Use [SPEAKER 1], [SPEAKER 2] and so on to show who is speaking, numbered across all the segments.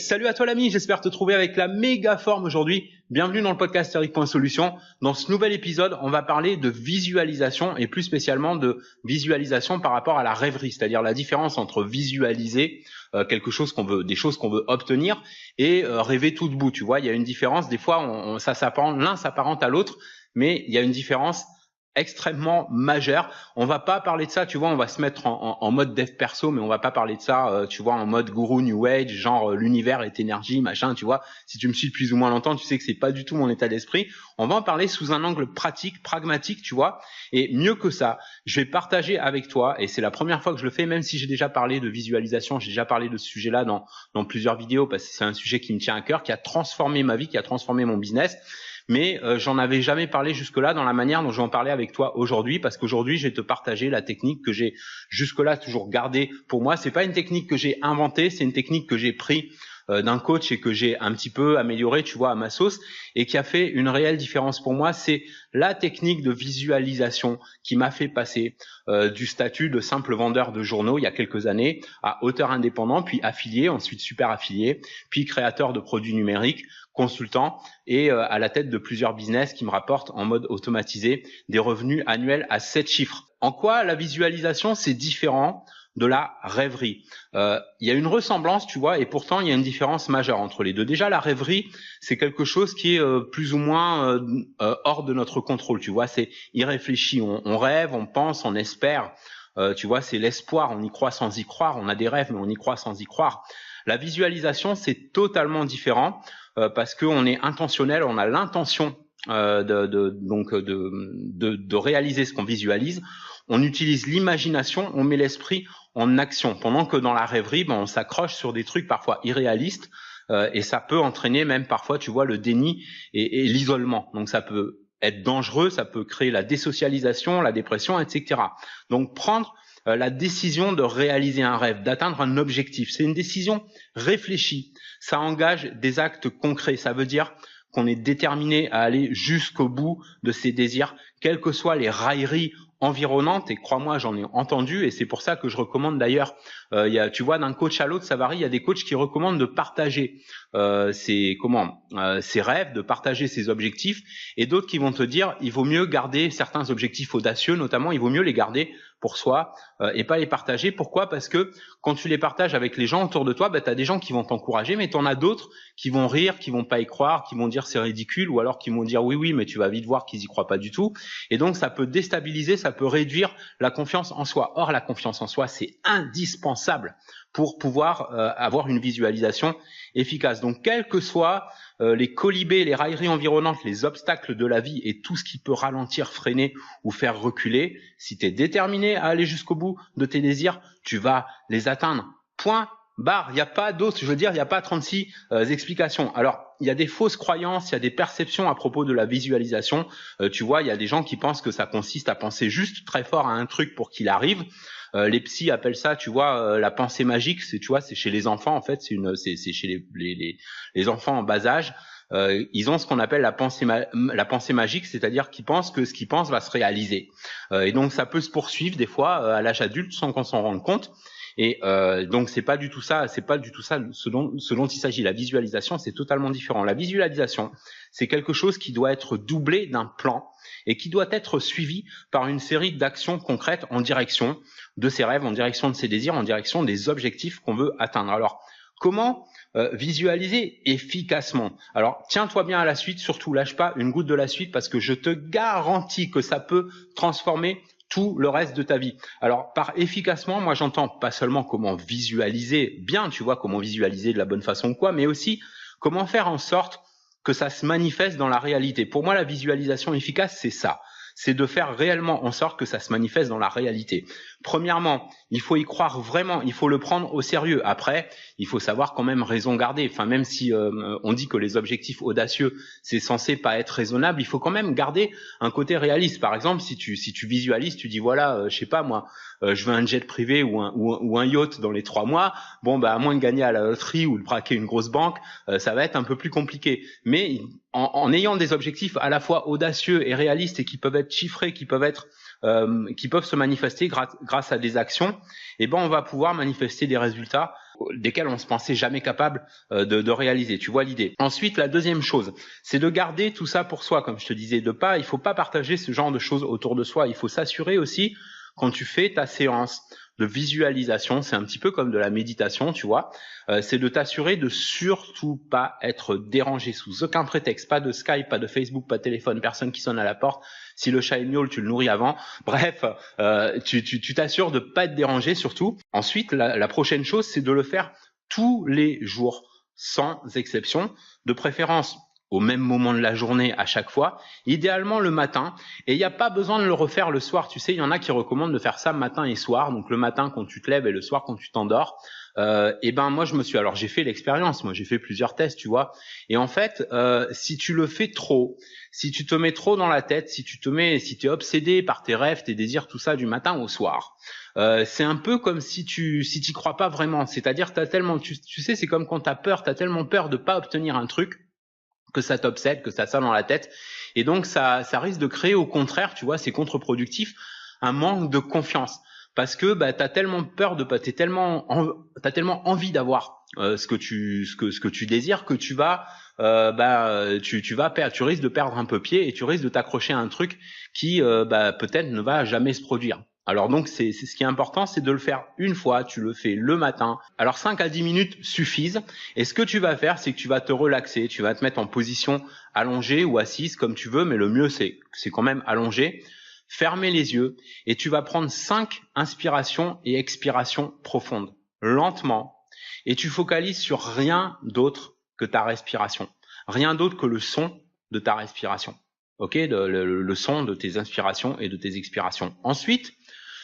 [SPEAKER 1] Salut à toi l'ami, j'espère te trouver avec la méga forme aujourd'hui. Bienvenue dans le podcast Eric.Solution. Dans ce nouvel épisode, on va parler de visualisation et plus spécialement de visualisation par rapport à la rêverie, c'est-à-dire la différence entre visualiser quelque chose qu'on veut, des choses qu'on veut obtenir et rêver tout debout. Tu vois, il y a une différence. Des fois, l'un s'apparente à l'autre, mais il y a une différence extrêmement majeur. On va pas parler de ça, tu vois, on va se mettre en mode dev perso, mais on va pas parler de ça, tu vois, en mode gourou new age, genre l'univers est énergie, machin, tu vois. Si tu me suis plus ou moins longtemps, tu sais que c'est pas du tout mon état d'esprit. On va en parler sous un angle pratique, pragmatique, tu vois. Et mieux que ça, je vais partager avec toi, et c'est la première fois que je le fais, même si j'ai déjà parlé de visualisation, j'ai déjà parlé de ce sujet-là dans plusieurs vidéos, parce que c'est un sujet qui me tient à cœur, qui a transformé ma vie, qui a transformé mon business. Mais j'en avais jamais parlé jusque-là dans la manière dont je vais en parler avec toi aujourd'hui, parce qu'aujourd'hui je vais te partager la technique que j'ai jusque-là toujours gardée pour moi. C'est pas une technique que j'ai inventée, c'est une technique que j'ai pris d'un coach et que j'ai un petit peu améliorée, tu vois, à ma sauce, et qui a fait une réelle différence pour moi. C'est la technique de visualisation qui m'a fait passer du statut de simple vendeur de journaux il y a quelques années à auteur indépendant, puis affilié, ensuite super affilié, puis créateur de produits numériques, consultant et à la tête de plusieurs business qui me rapportent en mode automatisé des revenus annuels à 7 chiffres. En quoi la visualisation c'est différent de la rêverie? Il y a une ressemblance, tu vois, et pourtant il y a une différence majeure entre les deux. Déjà, la rêverie, c'est quelque chose qui est plus ou moins hors de notre contrôle, tu vois, c'est irréfléchi. On rêve, on pense, on espère, tu vois, c'est l'espoir, on y croit sans y croire, on a des rêves mais on y croit sans y croire. La visualisation, c'est totalement différent parce qu'on est intentionnel, on a l'intention de réaliser ce qu'on visualise. On utilise l'imagination, on met l'esprit en action. Pendant que dans la rêverie, on s'accroche sur des trucs parfois irréalistes et ça peut entraîner même parfois, tu vois, le déni et l'isolement. Donc ça peut être dangereux, ça peut créer la désocialisation, la dépression, etc. Donc prendre la décision de réaliser un rêve, d'atteindre un objectif, c'est une décision réfléchie. Ça engage des actes concrets. Ça veut dire qu'on est déterminé à aller jusqu'au bout de ses désirs, quelles que soient les railleries environnantes. Et crois-moi, j'en ai entendu, et c'est pour ça que je recommande d'ailleurs, tu vois, d'un coach à l'autre, ça varie. Il y a des coachs qui recommandent de partager ses rêves, de partager ses objectifs, et d'autres qui vont te dire, il vaut mieux garder certains objectifs audacieux, notamment, il vaut mieux les garder pour soi et pas les partager. Pourquoi? Parce que quand tu les partages avec les gens autour de toi, tu as des gens qui vont t'encourager, mais tu en as d'autres qui vont rire, qui vont pas y croire, qui vont dire c'est ridicule, ou alors qui vont dire oui, mais tu vas vite voir qu'ils y croient pas du tout. Et donc ça peut déstabiliser, ça peut réduire la confiance en soi. Or, la confiance en soi, c'est indispensable pour pouvoir avoir une visualisation efficace. Donc, quels que soient les colibés, les railleries environnantes, les obstacles de la vie et tout ce qui peut ralentir, freiner ou faire reculer, si tu es déterminé à aller jusqu'au bout de tes désirs, tu vas les atteindre. Point barre. Il n'y a pas d'autre, je veux dire, il n'y a pas 36 explications. Alors, il y a des fausses croyances, il y a des perceptions à propos de la visualisation. Tu vois, il y a des gens qui pensent que ça consiste à penser juste très fort à un truc pour qu'il arrive. Les psys appellent ça, tu vois, la pensée magique. C'est, tu vois, c'est chez les enfants en fait. C'est chez les enfants en bas âge. Ils ont ce qu'on appelle la pensée magique, c'est-à-dire qu'ils pensent que ce qu'ils pensent va se réaliser. Et donc ça peut se poursuivre des fois à l'âge adulte sans qu'on s'en rende compte. Et donc c'est pas du tout ça ce dont il s'agit. La visualisation, c'est totalement différent. La visualisation, c'est quelque chose qui doit être doublé d'un plan et qui doit être suivi par une série d'actions concrètes en direction de ses rêves, en direction de ses désirs, en direction des objectifs qu'on veut atteindre. Alors, comment visualiser efficacement? Alors, tiens-toi bien à la suite, surtout lâche pas une goutte de la suite parce que je te garantis que ça peut transformer tout le reste de ta vie. Alors, par efficacement, moi j'entends pas seulement comment visualiser bien, tu vois, comment visualiser de la bonne façon ou quoi, mais aussi comment faire en sorte que ça se manifeste dans la réalité. Pour moi, la visualisation efficace, c'est ça. C'est de faire réellement en sorte que ça se manifeste dans la réalité. Premièrement, il faut y croire vraiment, il faut le prendre au sérieux. Après, il faut savoir quand même raison garder. Enfin, même si on dit que les objectifs audacieux, c'est censé pas être raisonnable, il faut quand même garder un côté réaliste. Par exemple, si tu visualises, tu dis voilà, je sais pas moi, je veux un jet privé ou un yacht dans les 3 mois. Bon, bah à moins de gagner à la loterie ou de braquer une grosse banque, ça va être un peu plus compliqué. Mais en ayant des objectifs à la fois audacieux et réalistes et qui peuvent être chiffrés, qui peuvent se manifester grâce à des actions, on va pouvoir manifester des résultats desquels on se pensait jamais capable de réaliser. Tu vois l'idée. Ensuite, la deuxième chose, c'est de garder tout ça pour soi, comme je te disais, il faut pas partager ce genre de choses autour de soi. Il faut s'assurer aussi quand tu fais ta séance de visualisation, c'est un petit peu comme de la méditation, tu vois, c'est de t'assurer de surtout pas être dérangé sous aucun prétexte, pas de Skype, pas de Facebook, pas de téléphone, personne qui sonne à la porte. Si le chat est miaule, tu le nourris avant. Bref, tu t'assures de pas être dérangé surtout. Ensuite, la prochaine chose, c'est de le faire tous les jours, sans exception, de préférence au même moment de la journée à chaque fois, idéalement le matin, et il n'y a pas besoin de le refaire le soir. Tu sais, il y en a qui recommandent de faire ça matin et soir, donc le matin quand tu te lèves et le soir quand tu t'endors. Et ben moi j'ai fait l'expérience, moi j'ai fait plusieurs tests, tu vois, et en fait si tu le fais trop, si tu te mets trop dans la tête, si tu es obsédé par tes rêves, tes désirs, tout ça du matin au soir, c'est un peu comme si tu crois pas vraiment, c'est-à-dire t'as tellement, tu sais, c'est comme quand t'as tellement peur de pas obtenir un truc, que ça t'obsède, que ça dans la tête, et donc ça risque de créer au contraire, tu vois, c'est contre-productif, un manque de confiance, parce que t'as tellement peur de pas, t'as tellement envie d'avoir ce que tu désires que tu vas tu risques de perdre un peu pied et tu risques de t'accrocher à un truc qui peut-être ne va jamais se produire. Alors donc c'est ce qui est important, c'est de le faire une fois, tu le fais le matin. Alors 5 à 10 minutes suffisent, et ce que tu vas faire, c'est que tu vas te relaxer, tu vas te mettre en position allongée ou assise comme tu veux, mais le mieux c'est quand même allongé. Fermer les yeux et tu vas prendre 5 inspirations et expirations profondes, lentement, et tu focalises sur rien d'autre que ta respiration, rien d'autre que le son de ta respiration. Ok, le son de tes inspirations et de tes expirations. Ensuite,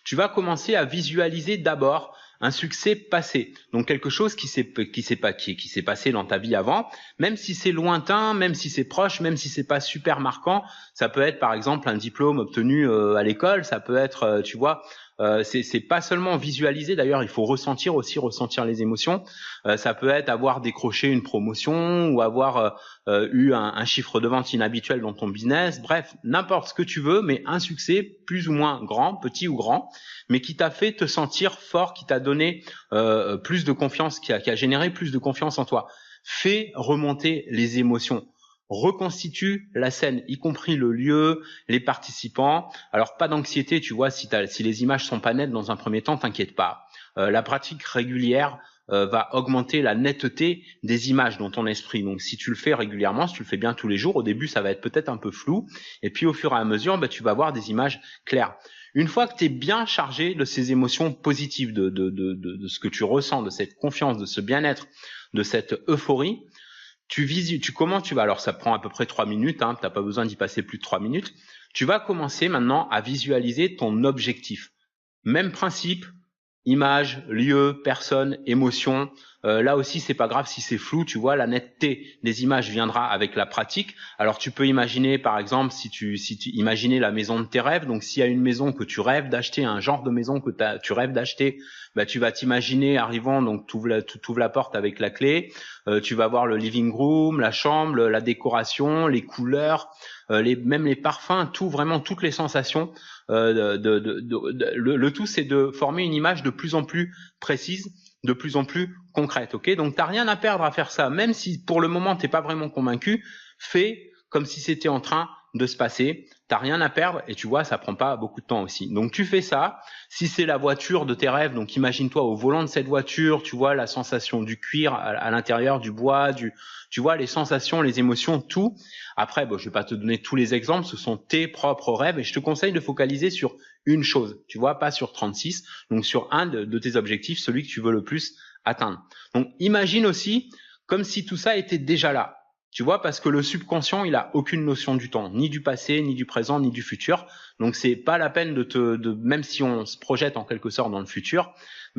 [SPEAKER 1] tu vas commencer à visualiser d'abord un succès passé, donc quelque chose qui s'est passé dans ta vie avant, même si c'est lointain, même si c'est proche, même si c'est pas super marquant. Ça peut être par exemple un diplôme obtenu à l'école, ça peut être, tu vois, c'est pas seulement visualiser, d'ailleurs il faut ressentir les émotions. Ça peut être avoir décroché une promotion ou avoir eu un chiffre de vente inhabituel dans ton business, bref, n'importe ce que tu veux, mais un succès plus ou moins grand, petit ou grand, mais qui t'a fait te sentir fort, qui t'a donné plus de confiance, qui a généré plus de confiance en toi. Fais remonter les émotions. Reconstitue la scène, y compris le lieu, les participants. Alors pas d'anxiété, tu vois, si les images sont pas nettes dans un premier temps, t'inquiète pas. La pratique régulière va augmenter la netteté des images dans ton esprit. Donc si tu le fais régulièrement, si tu le fais bien tous les jours, au début ça va être peut-être un peu flou, et puis au fur et à mesure, tu vas avoir des images claires. Une fois que tu es bien chargé de ces émotions positives, de ce que tu ressens, de cette confiance, de ce bien-être, de cette euphorie, alors ça prend à peu près 3 minutes, hein, t'as pas besoin d'y passer plus de 3 minutes. Tu vas commencer maintenant à visualiser ton objectif. Même principe, image, lieu, personne, émotion. Là aussi, c'est pas grave si c'est flou, tu vois, la netteté des images viendra avec la pratique. Alors tu peux imaginer, par exemple, si tu imaginer la maison de tes rêves, donc s'il y a une maison que tu rêves d'acheter, un genre de maison que tu rêves d'acheter, tu vas t'imaginer arrivant, donc tu ouvres la porte avec la clé, tu vas voir le living room, la chambre, la décoration, les couleurs, même les parfums, vraiment toutes les sensations. Le tout, c'est de former une image de plus en plus précise, de plus en plus concrète. Ok, donc t'as rien à perdre à faire ça, même si pour le moment t'es pas vraiment convaincu. Fais comme si c'était en train de se passer. T'as rien à perdre et tu vois, ça prend pas beaucoup de temps aussi. Donc tu fais ça. Si c'est la voiture de tes rêves, donc imagine-toi au volant de cette voiture, tu vois la sensation du cuir à l'intérieur, du bois, tu vois les sensations, les émotions, tout. Après, je vais pas te donner tous les exemples, ce sont tes propres rêves et je te conseille de focaliser sur une chose, tu vois, pas sur 36, donc sur un de tes objectifs, celui que tu veux le plus atteindre. Donc imagine aussi comme si tout ça était déjà là. Tu vois, parce que le subconscient, il a aucune notion du temps, ni du passé, ni du présent, ni du futur. Donc c'est pas la peine même si on se projette en quelque sorte dans le futur,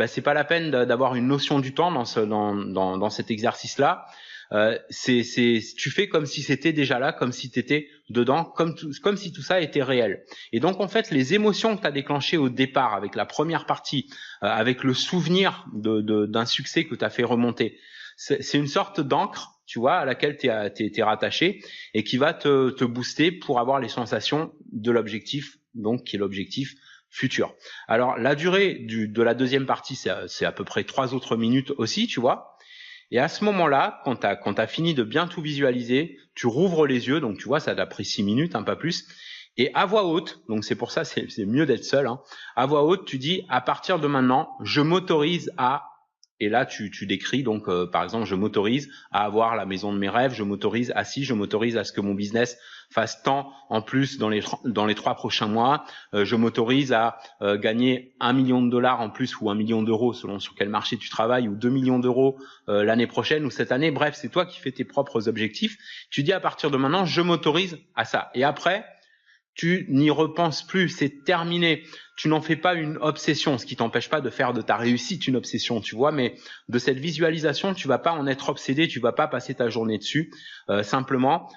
[SPEAKER 1] c'est pas la peine d'avoir une notion du temps dans cet exercice-là. Tu fais comme si c'était déjà là, comme si tu étais dedans, comme si tout ça était réel. Et donc en fait, les émotions que tu as déclenchées au départ avec la première partie, avec le souvenir d'un succès que tu as fait remonter, c'est une sorte d'encre, tu vois, à laquelle t'es rattaché et qui va te booster pour avoir les sensations de l'objectif, donc qui est l'objectif futur. Alors, la durée de la deuxième partie, c'est à peu près 3 autres minutes aussi, tu vois. Et à ce moment-là, quand tu as fini de bien tout visualiser, tu rouvres les yeux, donc tu vois, ça t'a pris 6 minutes, pas plus. Et à voix haute, donc c'est pour ça c'est mieux d'être seul, à voix haute, tu dis, à partir de maintenant, je m'autorise à... Et là, tu décris, donc par exemple, je m'autorise à avoir la maison de mes rêves, je m'autorise à je m'autorise à ce que mon business fasse tant en plus dans les 3 prochains mois, je m'autorise à gagner 1 million de dollars en plus ou 1 million d'euros selon sur quel marché tu travailles, ou 2 millions d'euros l'année prochaine ou cette année. Bref, c'est toi qui fais tes propres objectifs. Tu dis à partir de maintenant, je m'autorise à ça. Et après, tu n'y repenses plus, c'est terminé. Tu n'en fais pas une obsession, ce qui t'empêche pas de faire de ta réussite une obsession, tu vois, mais de cette visualisation, tu vas pas en être obsédé, tu vas pas passer ta journée dessus. Simplement,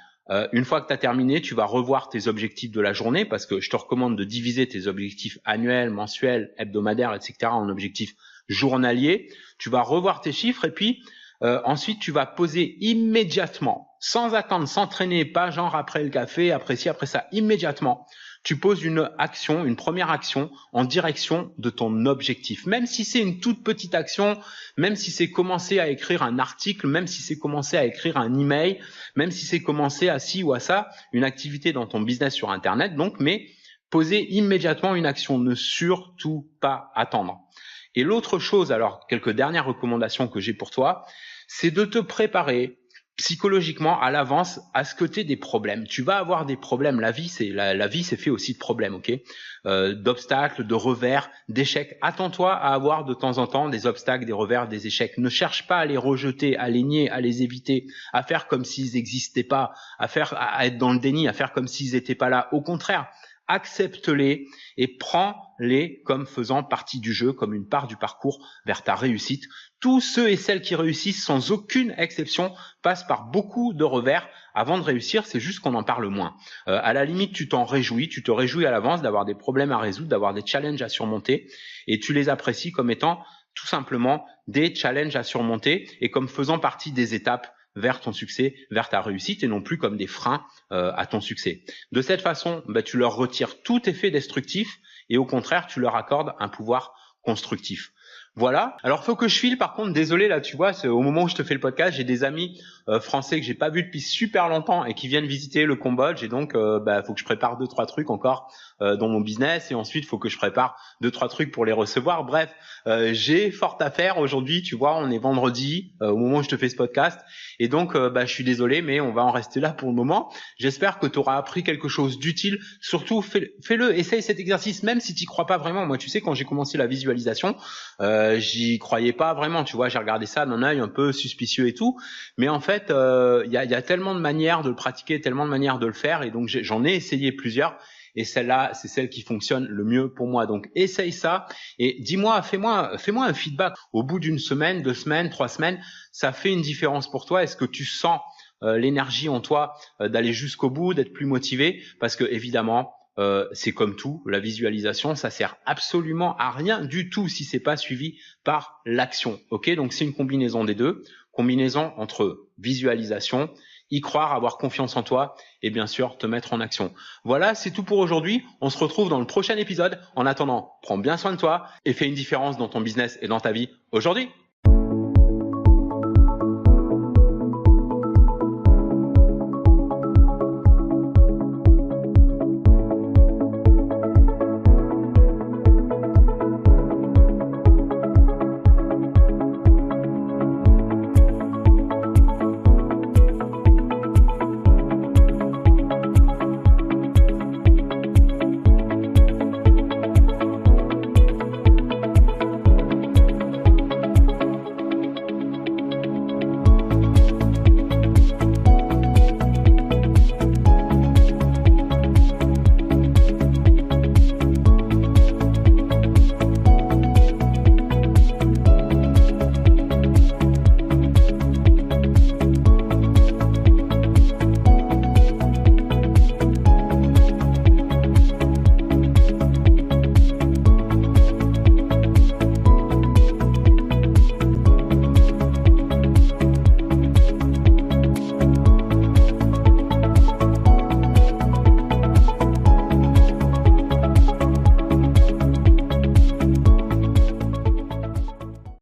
[SPEAKER 1] une fois que tu as terminé, tu vas revoir tes objectifs de la journée, parce que je te recommande de diviser tes objectifs annuels, mensuels, hebdomadaires, etc. en objectifs journaliers. Tu vas revoir tes chiffres et puis ensuite, tu vas poser immédiatement, sans attendre, sans traîner, pas genre après le café, après ci, après ça, immédiatement, tu poses une action, une première action en direction de ton objectif. Même si c'est une toute petite action, même si c'est commencer à écrire un article, même si c'est commencer à écrire un email, même si c'est commencer à ci ou à ça, une activité dans ton business sur Internet, donc, mais poser immédiatement une action, ne surtout pas attendre. Et l'autre chose, alors quelques dernières recommandations que j'ai pour toi, c'est de te préparer psychologiquement à l'avance à ce que tu aies des problèmes. Tu vas avoir des problèmes. La vie, c'est fait aussi de problèmes, ok, d'obstacles, de revers, d'échecs. Attends-toi à avoir de temps en temps des obstacles, des revers, des échecs. Ne cherche pas à les rejeter, à les nier, à les éviter, à faire comme s'ils n'existaient pas, à être dans le déni, à faire comme s'ils n'étaient pas là. Au contraire, accepte-les et prends-les comme faisant partie du jeu, comme une part du parcours vers ta réussite. Tous ceux et celles qui réussissent, sans aucune exception, passent par beaucoup de revers avant de réussir, c'est juste qu'on en parle moins. À la limite, tu t'en réjouis, tu te réjouis à l'avance d'avoir des problèmes à résoudre, d'avoir des challenges à surmonter, et tu les apprécies comme étant tout simplement des challenges à surmonter et comme faisant partie des étapes vers ton succès, vers ta réussite, et non plus comme des freins à ton succès. De cette façon, tu leur retires tout effet destructif et au contraire, tu leur accordes un pouvoir constructif. Voilà. Alors, faut que je file. Par contre, désolé, là, tu vois, au moment où je te fais le podcast, j'ai des amis français que j'ai pas vus depuis super longtemps et qui viennent visiter le Cambodge. Et donc, faut que je prépare 2-3 trucs encore dans mon business. Et ensuite, faut que je prépare 2-3 trucs pour les recevoir. Bref, j'ai fort à faire aujourd'hui. Tu vois, on est vendredi au moment où je te fais ce podcast. Et donc, je suis désolé, mais on va en rester là pour le moment. J'espère que tu auras appris quelque chose d'utile. Surtout, fais-le, essaye cet exercice, même si tu n'y crois pas vraiment. Moi, tu sais, quand j'ai commencé la visualisation, j'y croyais pas vraiment. Tu vois, j'ai regardé ça d'un œil un peu suspicieux et tout. Mais en fait, il y a tellement de manières de le pratiquer, tellement de manières de le faire. Et donc, j'en ai essayé plusieurs. Et celle-là, c'est celle qui fonctionne le mieux pour moi. Donc, essaye ça et dis-moi, fais-moi un feedback. Au bout d'une semaine, 2 semaines, 3 semaines, ça fait une différence pour toi? Est-ce que tu sens l'énergie en toi d'aller jusqu'au bout, d'être plus motivé? Parce que évidemment, c'est comme tout, la visualisation, ça sert absolument à rien du tout si c'est pas suivi par l'action. Ok, donc c'est une combinaison des deux, combinaison entre visualisation, y croire, avoir confiance en toi et bien sûr te mettre en action. Voilà, c'est tout pour aujourd'hui. On se retrouve dans le prochain épisode. En attendant, prends bien soin de toi et fais une différence dans ton business et dans ta vie aujourd'hui.